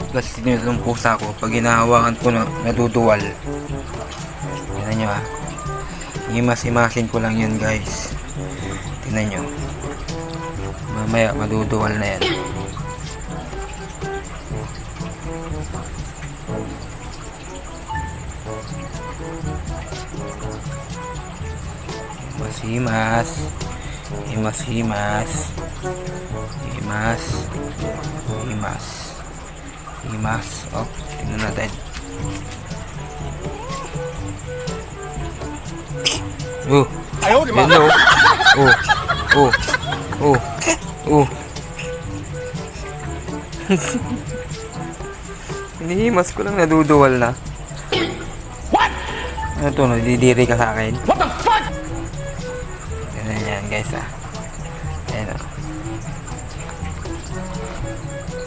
kasi itong pusa ko. Pag hinahawakan ko na naduduwal. Tingnan nyo ha. Imas-imasin ko lang yan guys. Tingnan nyo. Mamaya maduduwal na yan. Himas. Himas. Oh, tingnan natin. Ayaw, di ba? Hello. Hinihimas ko lang, naduduwal na. What? Ano to, nadidiri ka sa akin? What the fuck? Ganyan yan guys ah.